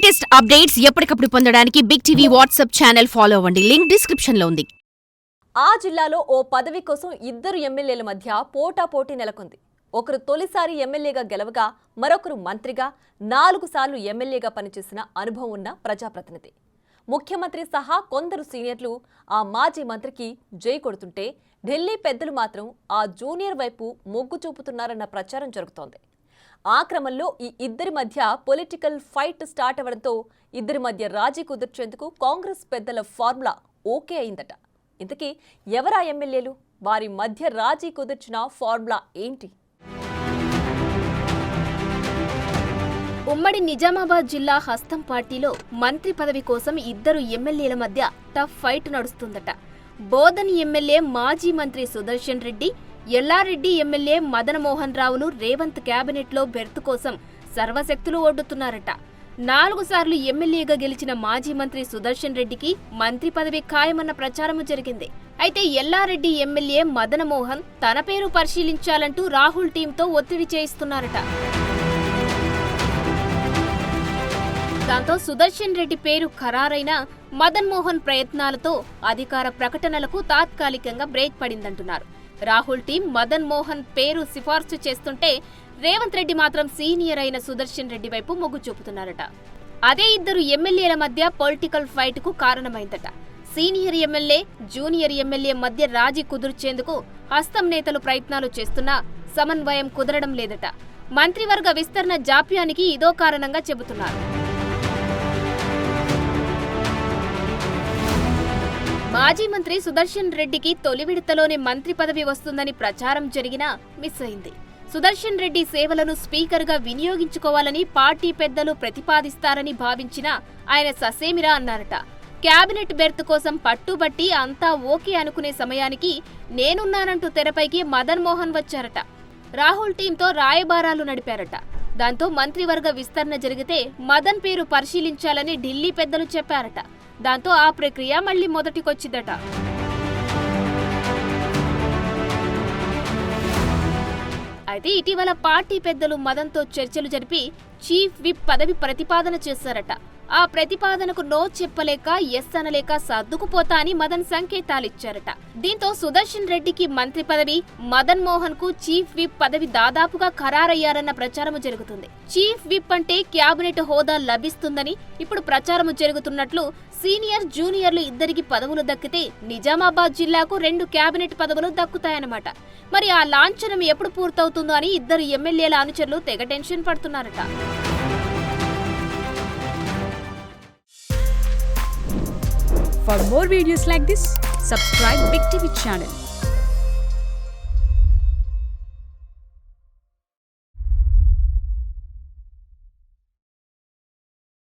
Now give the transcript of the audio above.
Latest updates ఎప్పటికప్పుడు పొందడానికి big TV WhatsApp channel follow అవ్వండి. లింక్ డిస్క్రిప్షన్ లో ఉంది. ఆ జిల్లాలో ఓ పదవి కోసం ఇద్దరు ఎమ్మెల్యేల మధ్య పోటాపోటీ నెలకొంది. ఒకరు తొలిసారి ఎమ్మెల్యేగా గెలవగా మరొకరు మంత్రిగా 4 సార్లు ఎమ్మెల్యేగా పనిచేసిన అనుభవం ఉన్న ప్రజాప్రతినిధి. ముఖ్యమంత్రి సహా కొందరు సీనియర్లు ఆ మాజీ మంత్రికి జై కొడుతుంటే ఢిల్లీ పెద్దలు మాత్రం ఆ జూనియర్ వైపు మొగ్గు చూపుతున్నారన్న ప్రచారం జరుగుతోంది. ఆ క్రమంలో ఈ ఇద్దరి మధ్య పొలిటికల్ ఫైట్ స్టార్ట్ అవ్వడంతో ఇద్దరి మధ్య రాజీ కుదిర్చేందుకు కాంగ్రెస్ పెద్దల ఫార్ములా ఓకే అయిందట. ఇంతకీ ఎవరా ఎమ్మెల్యేలు? వారి మధ్య రాజీ కుదిర్చిన ఫార్ములా ఏంటి? ఉమ్మడి నిజామాబాద్ జిల్లా హస్తం పార్టీలో మంత్రి పదవి కోసం ఇద్దరు ఎమ్మెల్యేల మధ్య టఫ్ ఫైట్ నడుస్తుందట. బోధన్ ఎమ్మెల్యే మాజీ మంత్రి సుదర్శన్ రెడ్డి, ఎల్లారెడ్డి ఎమ్మెల్యే మదన్ మోహన్ రావులు రేవంత్ క్యాబినెట్లో బెర్త్ కోసం సర్వశక్తులు ఒడ్డుతున్నారట. 4 సార్లు ఎమ్మెల్యేగా గెలిచిన మాజీ మంత్రి సుదర్శన్ రెడ్డికి మంత్రి పదవి ఖాయమన్న ప్రచారము జరిగింది. అయితే ఎల్లారెడ్డి ఎమ్మెల్యే మదన్ మోహన్ తన పేరు పరిశీలించాలంటూ రాహుల్ టీంతో ఒత్తిడి చేయిస్తున్నారట. దాంతో సుదర్శన్ రెడ్డి పేరు ఖరారైన మదన్ మోహన్ ప్రయత్నాలతో అధికార ప్రకటనలకు తాత్కాలికంగా బ్రేక్ పడిందంటున్నారు. రాహుల్ టీం మదన్ మోహన్ పేరు సిఫార్సు చేస్తుంటే రేవంత్ రెడ్డి మాత్రం సీనియర్ అయిన సుదర్శన్ రెడ్డి వైపు మొగ్గు చూపుతున్నారట. అదే ఇద్దరు ఎమ్మెల్యేల మధ్య పొలిటికల్ ఫైట్ కు కారణమైందట. సీనియర్ ఎమ్మెల్యే, జూనియర్ ఎమ్మెల్యే మధ్య రాజీ కుదుర్చేందుకు హస్తం నేతలు ప్రయత్నాలు చేస్తున్నా సమన్వయం కుదరడం లేదట. మంత్రివర్గ విస్తరణ జాప్యానికి ఇదో కారణంగా చెబుతున్నారు. మాజీ మంత్రి సుదర్శన్ రెడ్డికి తొలి విడతలోనే మంత్రి పదవి వస్తుందని ప్రచారం జరిగినా మిస్ అయింది. సుదర్శన్ రెడ్డి సేవలను స్పీకర్గా వినియోగించుకోవాలని పార్టీ పెద్దలు ప్రతిపాదిస్తారని భావించినా ఆయన ససేమిరా అన్నారట. క్యాబినెట్ బెర్త్ కోసం పట్టుబట్టి అంతా ఓకే అనుకునే సమయానికి నేనున్నానంటూ తెరపైకి మదన్ మోహన్ వచ్చారట. రాహుల్ టీంతో రాయబారాలు నడిపారట. దాంతో మంత్రివర్గ విస్తరణ జరిగితే మదన్ పేరు పరిశీలించాలని ఢిల్లీ పెద్దలు చెప్పారట. దాంతో ఆ ప్రక్రియ మళ్లీ మొదటికొచ్చిందట. అయితే ఇటీవల పార్టీ పెద్దలు మదన్తో చర్చలు జరిపి చీఫ్ విప్ పదవి ప్రతిపాదన చేశారట. ఆ ప్రతిపాదనకు నో చెప్పలేక ఎస్ అనలేక సర్దుకుపోతా అని మదన్ సంకేతాలిచ్చారట. దీంతో సుదర్శన్ రెడ్డికి మంత్రి పదవి, మదన్ మోహన్ కు చీఫ్ విప్ పదవి దాదాపుగా ఖరారయ్యారన్న ప్రచారము జరుగుతుంది. చీఫ్ విప్ అంటే క్యాబినెట్ హోదా లభిస్తుందని ఇప్పుడు ప్రచారము జరుగుతున్నట్లు సీనియర్, జూనియర్లు ఇద్దరికి పదవులు దక్కితే నిజామాబాద్ జిల్లాకు 2 క్యాబినెట్ పదవులు దక్కుతాయన్నమాట. మరి ఆ లాంఛనం ఎప్పుడు పూర్తవుతుందో అని ఇద్దరు ఎమ్మెల్యేల అనుచరులు తెగ tension పడుతున్నారట. For more videos like this, subscribe Big TV channel.